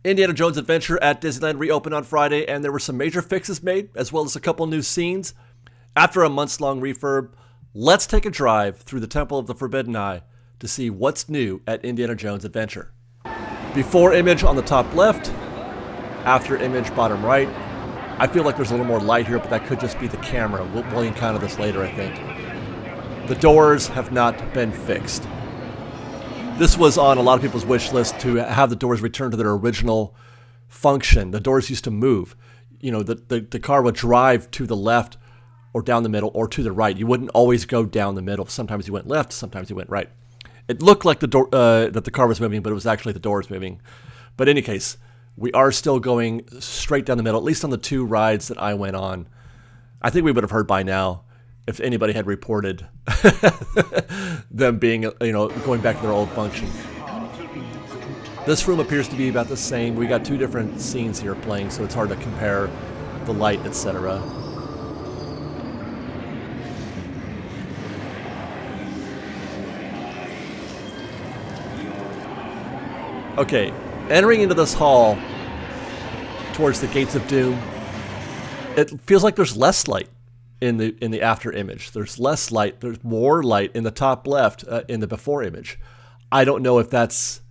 Indiana Jones Adventure at Disneyland reopened on Friday, and there were some major fixes made, as well as a couple new scenes. After a months-long refurb, let's take a drive through the Temple of the Forbidden Eye to see what's new at Indiana Jones Adventure. Before image on the top left, after image bottom right. I feel like there's a little more light here, but that could just be the camera. We'll encounter this later, I think. The doors have not been fixed. This was on a lot of people's wish list to have the doors return to their original function. The doors used to move. You know, the car would drive to the left or down the middle or to the right. You wouldn't always go down the middle. Sometimes you went left, sometimes you went right. It looked like the door that the car was moving, but it was actually the doors moving. But in any case, we are still going straight down the middle, at least on the two rides that I went on. I think we would have heard by now if anybody had reported them being, going back to their old function. This room appears to be about the same. We got two different scenes here playing, so it's hard to compare the light, etc. Okay, entering into this hall towards the Gates of Doom, it feels like there's less light in the after image. There's less light. There's more light in the top left in the before image. I don't know if that's,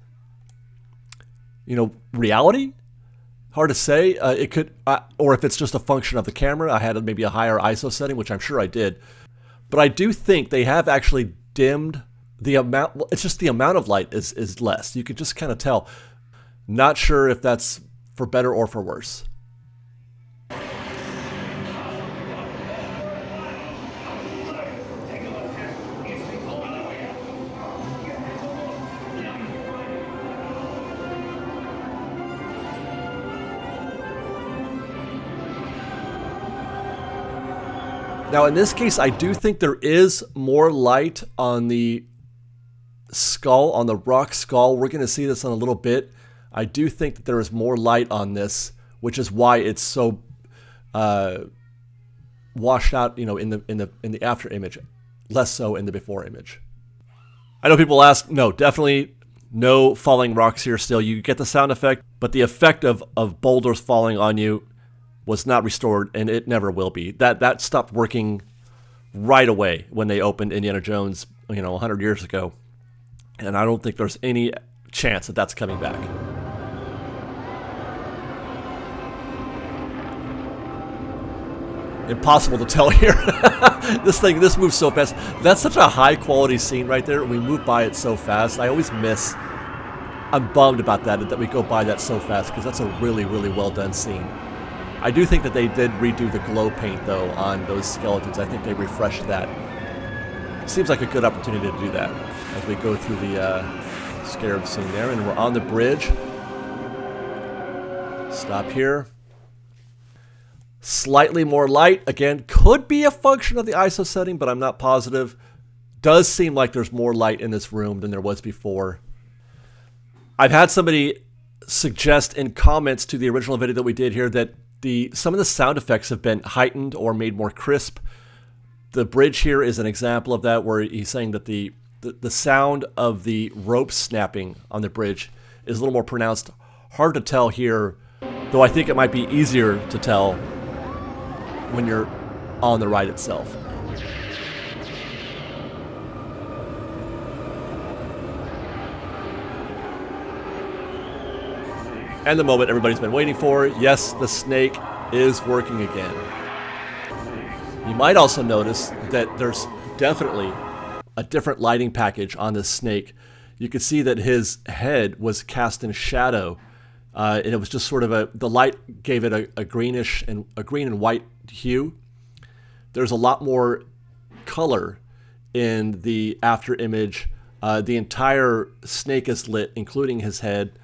reality. Hard to say. It could, or if it's just a function of the camera. I had maybe a higher ISO setting, which I'm sure I did. But I do think they have actually dimmed the amount. Well, it's just the amount of light is less. You could just kind of tell. Not sure if that's for better or for worse. Now, in this case, I do think there is more light on the skull, on the rock skull. We're going to see this in a little bit. I do think that there is more light on this, which is why it's so washed out, in the after image, less so in the before image. I know people ask, no, definitely no falling rocks here still. You get the sound effect, but the effect of boulders falling on you was not restored, and it never will be. That stopped working right away when they opened Indiana Jones, 100 years ago. And I don't think there's any chance that that's coming back. Impossible to tell here. This moves so fast. That's such a high quality scene right there. We move by it so fast. I always miss. I'm bummed about that we go by that so fast, because that's a really, really well done scene. I do think that they did redo the glow paint, though, on those skeletons. I think they refreshed that. Seems like a good opportunity to do that as we go through the scarab scene there. And we're on the bridge. Stop here. Slightly more light. Again, could be a function of the ISO setting, but I'm not positive. Does seem like there's more light in this room than there was before. I've had somebody suggest in comments to the original video that we did here that some of the sound effects have been heightened or made more crisp. The bridge here is an example of that, where he's saying that the sound of the rope snapping on the bridge is a little more pronounced. Hard to tell here, though I think it might be easier to tell when you're on the ride itself. And the moment everybody's been waiting for. Yes, the snake is working again. You might also notice that there's definitely a different lighting package on this snake. You could see that his head was cast in shadow, and it was just sort of the light gave it a green and white hue. There's a lot more color in the after image. The entire snake is lit, including his head.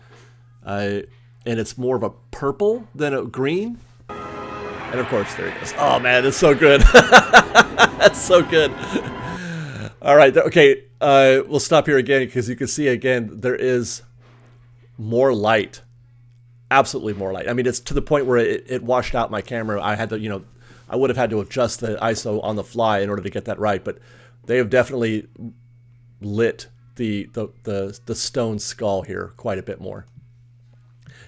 And it's more of a purple than a green. And of course, there he goes. Oh man, it's so good. That's so good. All right, okay, we'll stop here again, because you can see again, there is more light. Absolutely more light. I mean, it's to the point where it washed out my camera. I had to, I would have had to adjust the ISO on the fly in order to get that right. But they have definitely lit the stone skull here quite a bit more.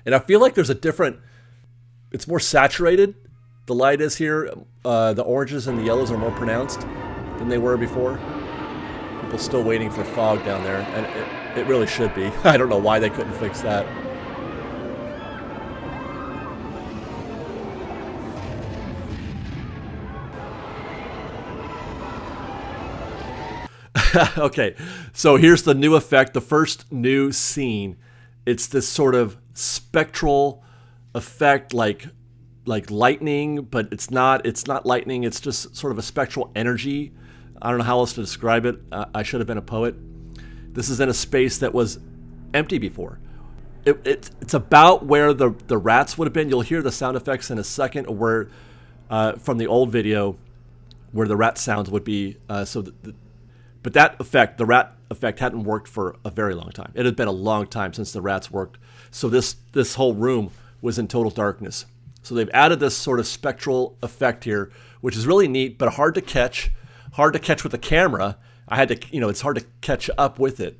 And I feel like there's a different, it's more saturated. The light is here. The oranges and the yellows are more pronounced than they were before. People still waiting for fog down there, and it really should be. I don't know why they couldn't fix that. Okay, so here's the new effect, the first new scene. It's this sort of spectral effect, like lightning, but it's not lightning. It's just sort of a spectral energy. I don't know how else to describe it. I should have been a poet. This is in a space that was empty before. It's about where the rats would have been. You'll hear the sound effects in a second, where from the old video, where the rat sounds would be. But that effect, the rat effect, hadn't worked for a very long time. It had been a long time since the rats worked. So this whole room was in total darkness. So they've added this sort of spectral effect here, which is really neat, but hard to catch. Hard to catch with the camera. I had to, it's hard to catch up with it.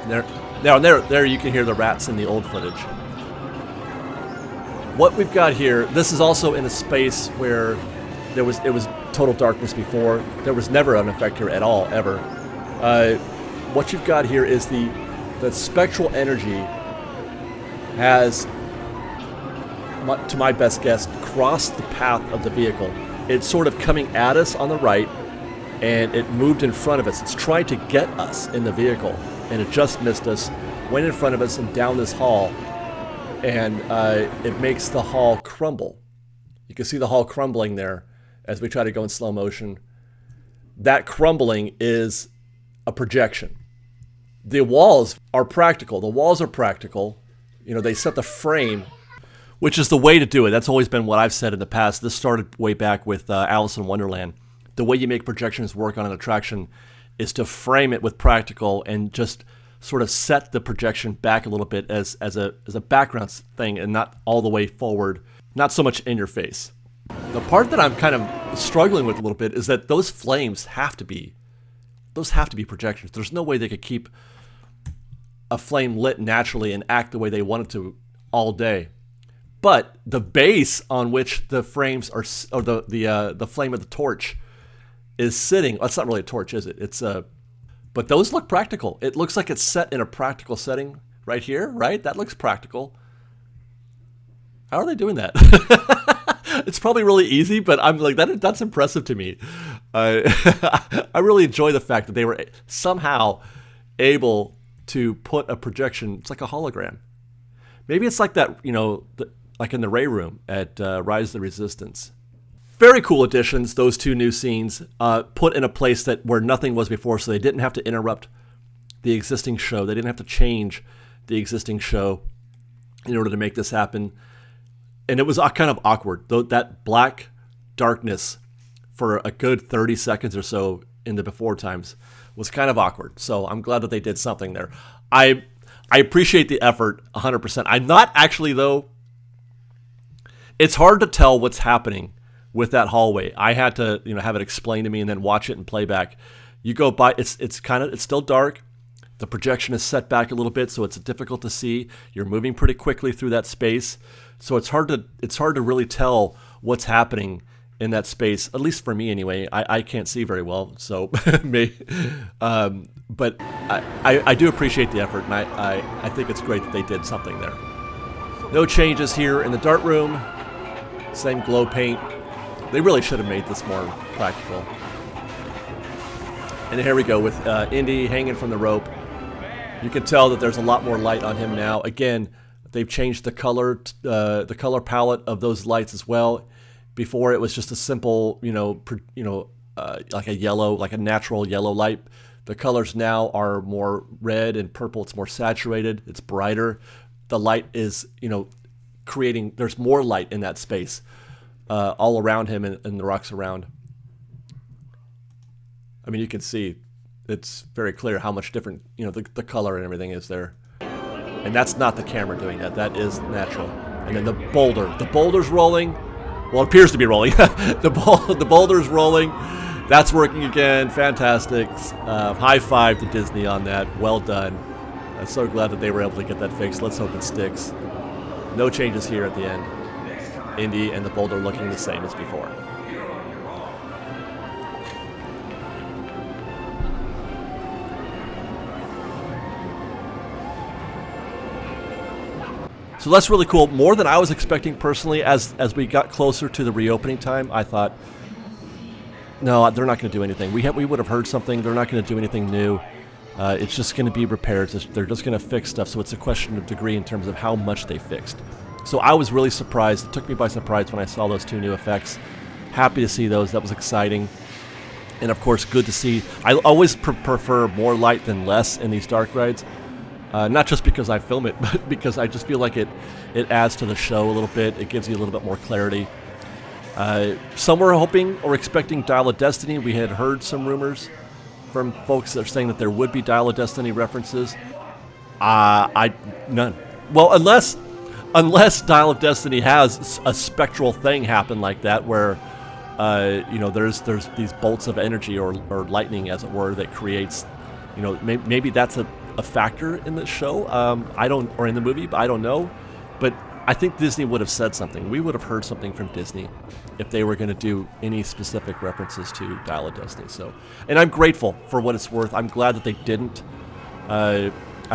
There you can hear the rats in the old footage. What we've got here, this is also in a space where it was total darkness before. There was never an effect here at all, ever. What you've got here is the spectral energy has, to my best guess, crossed the path of the vehicle. It's sort of coming at us on the right, and it moved in front of us. It's trying to get us in the vehicle, and it just missed us, went in front of us and down this hall. And it makes the hall crumble. You can see the hall crumbling there as we try to go in slow motion. That crumbling is a projection. The walls are practical. They set the frame, which is the way to do it. That's always been what I've said in the past. This started way back with Alice in Wonderland. The way you make projections work on an attraction is to frame it with practical and just sort of set the projection back a little bit as a background thing and not all the way forward, not so much in your face. The part that I'm kind of struggling with a little bit is that those flames have to be projections. There's no way they could keep a flame lit naturally and act the way they want it to all day. But the base on which the frames are, or the flame of the torch is sitting, well, it's not really a torch, is it? But those look practical. It looks like it's set in a practical setting right here, right? That looks practical. How are they doing that? It's probably really easy, but I'm like, that's impressive to me. I really enjoy the fact that they were somehow able to put a projection. It's like a hologram. Maybe it's like that, like in the Ray Room at Rise of the Resistance. Very cool additions, those two new scenes, put in a place where nothing was before, so they didn't have to interrupt the existing show. They didn't have to change the existing show in order to make this happen. And it was kind of awkward. Though that black darkness for a good 30 seconds or so in the before times was kind of awkward. So I'm glad that they did something there. I appreciate the effort 100%. I'm not actually, though, it's hard to tell what's happening with that hallway. I had to, have it explained to me and then watch it in playback. You go by, it's still dark. The projection is set back a little bit, so it's difficult to see. You're moving pretty quickly through that space, so it's hard to really tell what's happening in that space. At least for me, anyway. I can't see very well, so but I do appreciate the effort, and I think it's great that they did something there. No changes here in the dart room. Same glow paint. They really should have made this more practical. And here we go with Indy hanging from the rope. You can tell that there's a lot more light on him now. Again, they've changed the color palette of those lights as well. Before it was just a simple, like a yellow, like a natural yellow light. The colors now are more red and purple. It's more saturated. It's brighter. The light is, creating. There's more light in that space. All around him and the rocks around. I mean, you can see it's very clear how much different, the color and everything is there. And that's not the camera doing that. That is natural. And then the boulder's rolling. Well, it appears to be rolling. The boulder's rolling. That's working again. Fantastic. High five to Disney on that. Well done. I'm so glad that they were able to get that fixed. Let's hope it sticks. No changes here at the end. Indy and the boulder looking the same as before. So that's really cool. More than I was expecting personally. As we got closer to the reopening time, I thought, no, they're not going to do anything. We would have heard something. They're not going to do anything new. It's just going to be repairs. They're just going to fix stuff. So it's a question of degree in terms of how much they fixed. So I was really surprised. It took me by surprise when I saw those 2 new effects. Happy to see those. That was exciting. And of course, good to see. I always prefer more light than less in these dark rides. Not just because I film it, but because I just feel like it adds to the show a little bit. It gives you a little bit more clarity. Some were hoping or expecting Dial of Destiny. We had heard some rumors from folks that are saying that there would be Dial of Destiny references. None. Well, unless Dial of Destiny has a spectral thing happen like that, where there's these bolts of energy or lightning, as it were, that creates, maybe that's a factor in the show. Or in the movie, but I don't know. But I think Disney would have said something. We would have heard something from Disney if they were going to do any specific references to Dial of Destiny. So, and I'm grateful for what it's worth. I'm glad that they didn't. I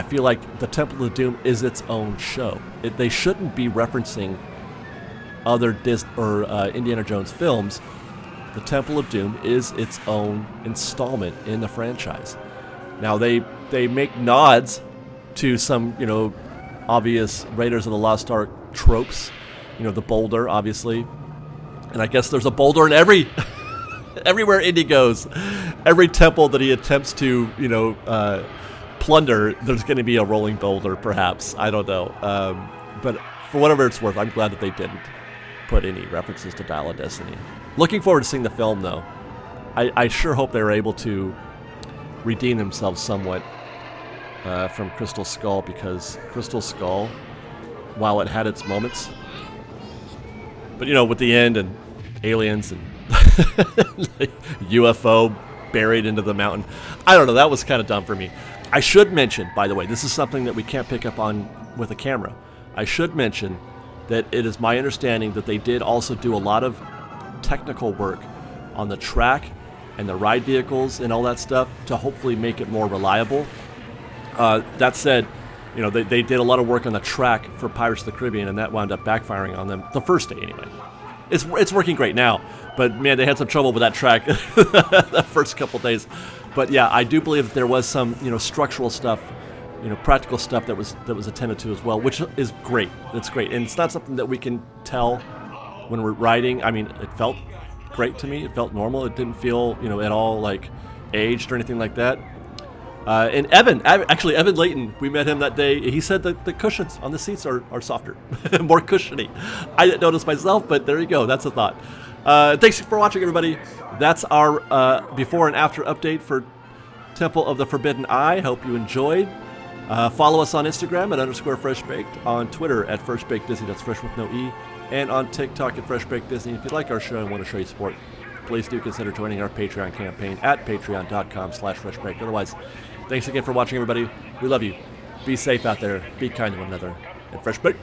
feel like the Temple of Doom is its own show. They shouldn't be referencing other Indiana Jones films. The Temple of Doom is its own installment in the franchise. Now they make nods to some obvious Raiders of the Lost Ark tropes. The boulder, obviously, and I guess there's a boulder in everywhere Indy goes. Every temple that he attempts to plunder, there's going to be a rolling boulder, perhaps. I don't know. But for whatever it's worth, I'm glad that they didn't put any references to Dial of Destiny. Looking forward to seeing the film, though. I sure hope they were able to redeem themselves somewhat from Crystal Skull, because Crystal Skull, while it had its moments, but with the end and aliens and UFO buried into the mountain, I don't know, that was kind of dumb for me. I should mention, by the way, this is something that we can't pick up on with a camera. I should mention that it is my understanding that they did also do a lot of technical work on the track and the ride vehicles and all that stuff to hopefully make it more reliable. That said, they did a lot of work on the track for Pirates of the Caribbean, and that wound up backfiring on them the first day anyway. It's working great now, but man, they had some trouble with that track the first couple days. But yeah, I do believe that there was some structural stuff, practical stuff that was attended to as well, which is great. It's great, and it's not something that we can tell when we're riding. I mean, it felt great to me. It felt normal. It didn't feel at all like aged or anything like that. And Evan Layton, we met him that day. He said that the cushions on the seats are softer, more cushiony. I didn't notice myself, but there you go. That's a thought. Thanks for watching, everybody. That's our before and after update for Temple of the Forbidden Eye. Hope you enjoyed. Follow us on Instagram at _FreshBaked, on Twitter at FreshBakedDisney, that's fresh with no E, and on TikTok at FreshBakedDisney. If you like our show and want to show you support, please do consider joining our Patreon campaign at patreon.com/FreshBaked. Otherwise, thanks again for watching, everybody. We love you. Be safe out there. Be kind to one another. And Fresh Baked.